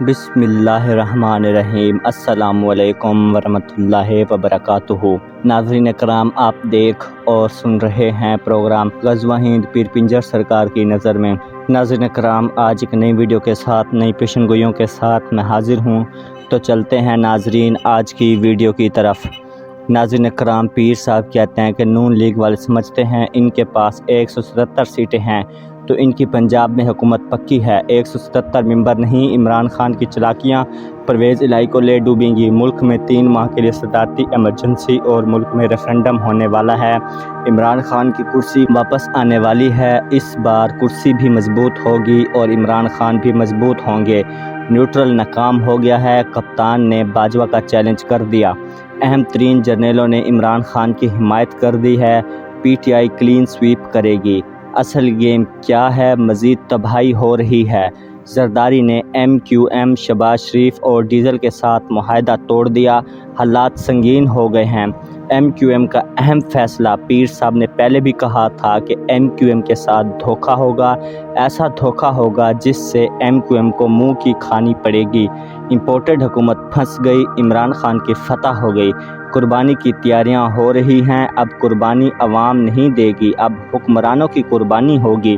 بسم اللہ الرحمن الرحیم۔ السلام علیکم ورحمۃ اللہ وبرکاتہ۔ ناظرین کرام، آپ دیکھ اور سن رہے ہیں پروگرام غزوہ ہند پیر پنجر سرکار کی نظر میں۔ ناظرین کرام، آج ایک نئی ویڈیو کے ساتھ، نئی پیشن گوئیوں کے ساتھ میں حاضر ہوں، تو چلتے ہیں ناظرین آج کی ویڈیو کی طرف۔ ناظرین کرام، پیر صاحب کہتے ہیں کہ نون لیگ والے سمجھتے ہیں ان کے پاس 177 سیٹیں ہیں تو ان کی پنجاب میں حکومت پکی ہے۔ 177 ممبر نہیں، عمران خان کی چلاکیاں پرویز الہی کو لے ڈوبیں گی۔ ملک میں 3 ماہ کے لیے صدارتی ایمرجنسی اور ملک میں ریفرنڈم ہونے والا ہے۔ عمران خان کی کرسی واپس آنے والی ہے۔ اس بار کرسی بھی مضبوط ہوگی اور عمران خان بھی مضبوط ہوں گے۔ نیوٹرل ناکام ہو گیا ہے، کپتان نے باجوہ کا چیلنج کر دیا۔ اہم ترین جرنیلوں نے عمران خان کی حمایت کر دی ہے۔ P T I clean sweep کرے گی۔ اصل گیم کیا ہے؟ مزید تباہی ہو رہی ہے۔ زرداری نے ایم کیو ایم، شہباز شریف اور ڈیزل کے ساتھ معاہدہ توڑ دیا۔ حالات سنگین ہو گئے ہیں۔ ایم کیو ایم کا اہم فیصلہ۔ پیر صاحب نے پہلے بھی کہا تھا کہ ایم کیو ایم کے ساتھ دھوکہ ہوگا، ایسا دھوکہ ہوگا جس سے ایم کیو ایم کو منہ کی کھانی پڑے گی۔ امپورٹڈ حکومت پھنس گئی، عمران خان کی فتح ہو گئی۔ قربانی کی تیاریاں ہو رہی ہیں۔ اب قربانی عوام نہیں دے گی، اب حکمرانوں کی قربانی ہوگی۔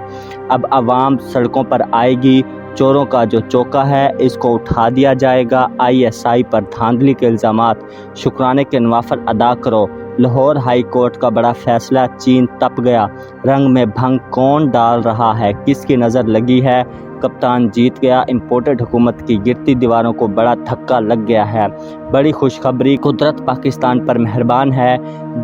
اب عوام سڑکوں پر آئے گی۔ چوروں کا جو چوکا ہے اس کو اٹھا دیا جائے گا۔ آئی ایس آئی پر دھاندلی کے الزامات، شکرانے کے نوافل ادا کرو۔ لاہور ہائی کورٹ کا بڑا فیصلہ، چین تپ گیا۔ رنگ میں بھنگ کون ڈال رہا ہے، کس کی نظر لگی ہے؟ کپتان جیت گیا۔ امپورٹڈ حکومت کی گرتی دیواروں کو بڑا دھکا لگ گیا ہے۔ بڑی خوشخبری، قدرت پاکستان پر مہربان ہے۔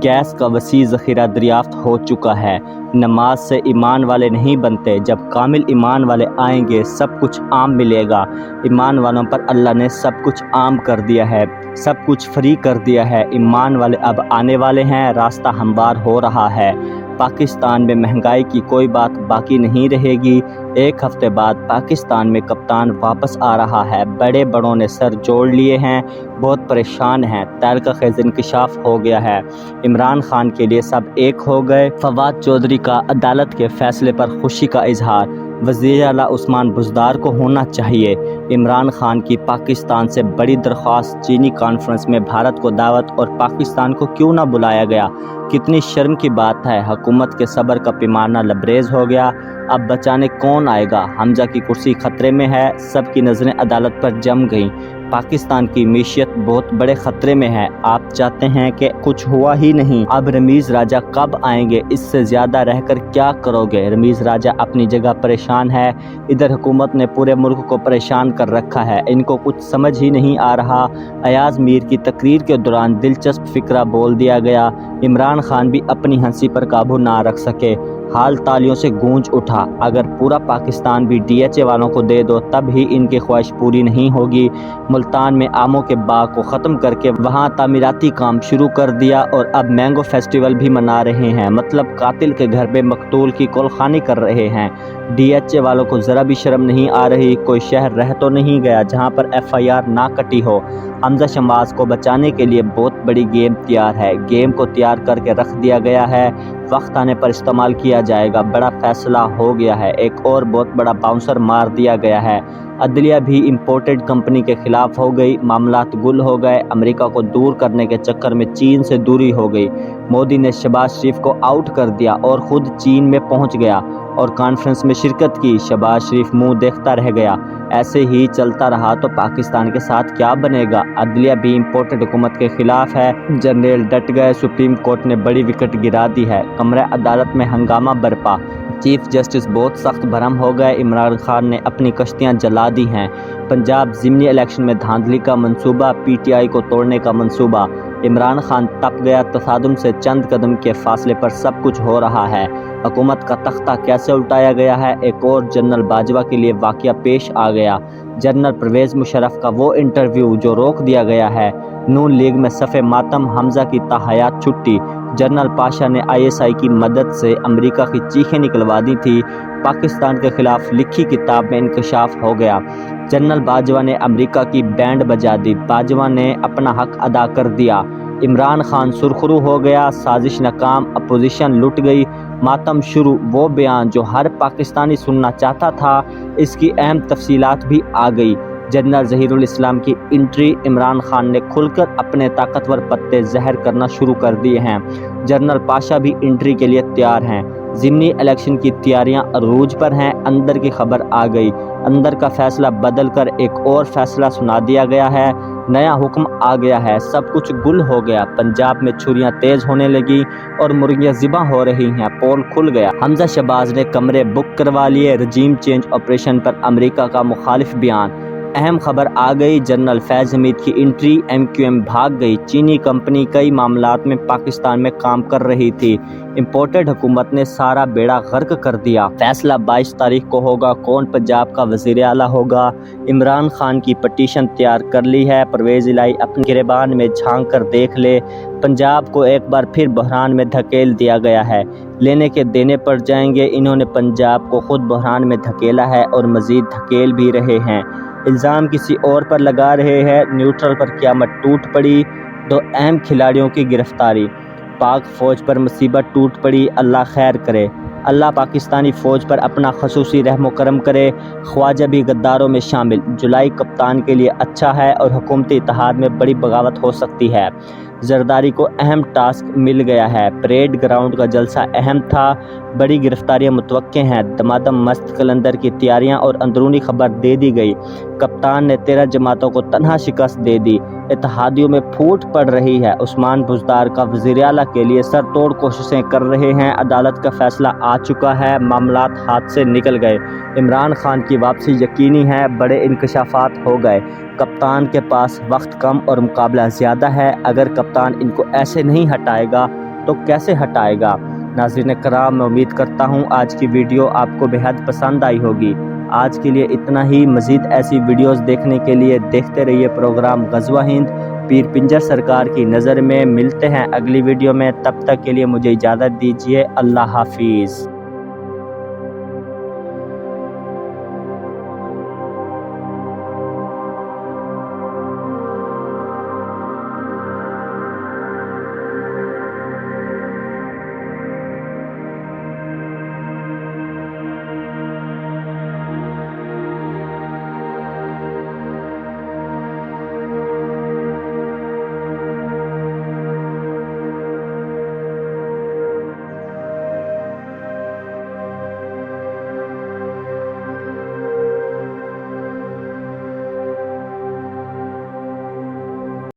گیس کا وسیع ذخیرہ دریافت ہو چکا ہے۔ نماز سے ایمان والے نہیں بنتے، جب کامل ایمان والے آئیں گے سب کچھ عام ملے گا۔ ایمان والوں پر اللہ نے سب کچھ عام کر دیا ہے، سب کچھ فری کر دیا ہے۔ ایمان والے اب آنے والے ہیں، راستہ ہموار ہو رہا ہے۔ پاکستان میں مہنگائی کی کوئی بات باقی نہیں رہے گی۔ 1 ہفتے بعد پاکستان میں کپتان واپس آ رہا ہے۔ بڑے بڑوں نے سر جوڑ لیے ہیں، بہت پریشان ہیں۔ تیل کا خیز انکشاف ہو گیا ہے۔ عمران خان کے لیے سب ایک ہو گئے۔ فواد چودھری کا عدالت کے فیصلے پر خوشی کا اظہار۔ وزیر اعلیٰ عثمان بزدار کو ہونا چاہیے۔ عمران خان کی پاکستان سے بڑی درخواست، چینی کانفرنس میں بھارت کو دعوت اور پاکستان کو کیوں نہ بلایا گیا؟ کتنی شرم کی بات ہے۔ حکومت کے صبر کا پیمانہ لبریز ہو گیا۔ اب بچانے کون آئے گا؟ حمزہ کی کرسی خطرے میں ہے۔ سب کی نظریں عدالت پر جم گئیں۔ پاکستان کی معیشت بہت بڑے خطرے میں ہے۔ آپ چاہتے ہیں کہ کچھ ہوا ہی نہیں۔ اب رمیز راجہ کب آئیں گے؟ اس سے زیادہ رہ کر کیا کرو گے؟ رمیز راجہ اپنی جگہ پریشان ہے۔ ادھر حکومت نے پورے ملک کو پریشان کر رکھا ہے، ان کو کچھ سمجھ ہی نہیں آ رہا۔ ایاز میر کی تقریر کے دوران دلچسپ فقرہ بول دیا گیا۔ عمران خان بھی اپنی ہنسی پر قابو نہ رکھ سکے۔ حال تالیوں سے گونج اٹھا۔ اگر پورا پاکستان بھی ڈی ایچ اے والوں کو دے دو تب ہی ان کی خواہش پوری نہیں ہوگی۔ ملتان میں آموں کے باغ کو ختم کر کے وہاں تعمیراتی کام شروع کر دیا اور اب مینگو فیسٹیول بھی منا رہے ہیں۔ مطلب قاتل کے گھر پہ مقتول کی کلخانی کر رہے ہیں۔ ڈی ایچ اے والوں کو ذرا بھی شرم نہیں آ رہی۔ کوئی شہر رہ تو نہیں گیا جہاں پر ایف آئی آر نہ کٹی ہو۔ حمزہ شماس کو بچانے کے لیے بہت بڑی گیم تیار ہے۔ گیم کو تیار کر کے رکھ دیا گیا ہے، وقت آنے پر استعمال کیا جائے گا۔ بڑا فیصلہ ہو گیا ہے۔ ایک اور بہت بڑا باؤنسر مار دیا گیا ہے۔ عدلیہ بھی امپورٹڈ کمپنی کے خلاف ہو گئی۔ معاملات گل ہو گئے۔ امریکہ کو دور کرنے کے چکر میں چین سے دوری ہو گئی۔ مودی نے شہباز شریف کو آؤٹ کر دیا اور خود چین میں پہنچ گیا اور کانفرنس میں شرکت کی۔ شہباز شریف منہ دیکھتا رہ گیا۔ ایسے ہی چلتا رہا تو پاکستان کے ساتھ کیا بنے گا؟ عدلیہ بھی امپورٹڈ حکومت کے خلاف ہے۔ جرنیل ڈٹ گئے۔ سپریم کورٹ نے بڑی وکٹ گرا دی ہے۔ کمرہ عدالت میں ہنگامہ برپا۔ چیف جسٹس بہت سخت بھرم ہو گئے۔ عمران خان نے اپنی کشتیاں جلا دی ہیں۔ پنجاب ضمنی الیکشن میں دھاندلی کا منصوبہ، پی ٹی آئی کو توڑنے کا منصوبہ۔ عمران خان تپ گیا۔ تصادم سے چند قدم کے فاصلے پر سب کچھ ہو رہا ہے۔ حکومت کا تختہ کیسے الٹایا گیا ہے؟ ایک اور جنرل باجوہ کے لیے واقعہ پیش آ گیا۔ جنرل پرویز مشرف کا وہ انٹرویو جو روک دیا گیا ہے۔ نون لیگ میں صف ماتم، حمزہ کی تاحیات چھٹی۔ جنرل پاشا نے آئی ایس آئی کی مدد سے امریکہ کی چیخیں نکلوا دی تھی۔ پاکستان کے خلاف لکھی کتاب میں انکشاف ہو گیا۔ جنرل باجوہ نے امریکہ کی بینڈ بجا دی۔ باجوہ نے اپنا حق ادا کر دیا۔ عمران خان سرخرو ہو گیا۔ سازش ناکام، اپوزیشن لٹ گئی۔ ماتم شروع۔ وہ بیان جو ہر پاکستانی سننا چاہتا تھا، اس کی اہم تفصیلات بھی آ گئی۔ جنرل ظہیر الاسلام کی انٹری، عمران خان نے کھل کر اپنے طاقتور پتے زہر کرنا شروع کر دیے ہیں۔ جنرل پاشا بھی انٹری کے لیے تیار ہیں۔ ضمنی الیکشن کی تیاریاں عروج پر ہیں۔ اندر کی خبر آ گئی، اندر کا فیصلہ بدل کر ایک اور فیصلہ سنا دیا گیا ہے۔ نیا حکم آ گیا ہے، سب کچھ گل ہو گیا۔ پنجاب میں چھریاں تیز ہونے لگی اور مرغیاں ذبح ہو رہی ہیں۔ پول کھل گیا۔ حمزہ شہباز نے کمرے بک کروا لیے۔ رجیم چینج آپریشن پر امریکہ کا مخالف بیان۔ اہم خبر آ گئی، جنرل فیض حمید کی انٹری، ایم کیو ایم بھاگ گئی۔ چینی کمپنی کئی معاملات میں پاکستان میں کام کر رہی تھی، امپورٹڈ حکومت نے سارا بیڑا غرق کر دیا۔ فیصلہ 22 تاریخ کو ہوگا، کون پنجاب کا وزیر اعلیٰ ہوگا۔ عمران خان کی پٹیشن تیار کر لی ہے، پرویز الہی اپنے گریبان میں جھانک کر دیکھ لے۔ پنجاب کو ایک بار پھر بحران میں دھکیل دیا گیا ہے، لینے کے دینے پڑ جائیں گے۔ انہوں نے پنجاب کو خود بحران میں دھکیلا ہے اور مزید دھکیل بھی رہے ہیں۔ الزام کسی اور پر لگا رہے ہیں۔ نیوٹرل پر قیامت ٹوٹ پڑی، 2 اہم کھلاڑیوں کی گرفتاری۔ پاک فوج پر مصیبت ٹوٹ پڑی، اللہ خیر کرے۔ اللہ پاکستانی فوج پر اپنا خصوصی رحم و کرم کرے۔ خواجہ بھی غداروں میں شامل، جولائی کپتان کے لیے اچھا ہے اور حکومتی اتحاد میں بڑی بغاوت ہو سکتی ہے۔ زرداری کو اہم ٹاسک مل گیا ہے، پریڈ گراؤنڈ کا جلسہ اہم تھا، بڑی گرفتاریاں متوقع ہیں۔ دمادم مست کلندر کی تیاریاں اور اندرونی خبر دے دی گئی، کپتان نے 13 جماعتوں کو تنہا شکست دے دی، اتحادیوں میں پھوٹ پڑ رہی ہے۔ عثمان بزدار کا وزیر اعلیٰ کے لیے سر توڑ کوششیں کر رہے ہیں، عدالت کا فیصلہ آ چکا ہے، معاملات ہاتھ سے نکل گئے، عمران خان کی واپسی یقینی ہے، بڑے انکشافات ہو گئے۔ کپتان کے پاس وقت کم اور مقابلہ زیادہ ہے، اگر کپتان ان کو ایسے نہیں ہٹائے گا تو کیسے ہٹائے گا؟ ناظرین کرام، میں امید کرتا ہوں آج کی ویڈیو آپ کو بہت پسند آئی ہوگی۔ آج کے لیے اتنا ہی، مزید ایسی ویڈیوز دیکھنے کے لیے دیکھتے رہیے پروگرام غزوہ ہند پیر پنجر سرکار کی نظر میں۔ ملتے ہیں اگلی ویڈیو میں، تب تک کے لیے مجھے اجازت دیجیے، اللہ حافظ۔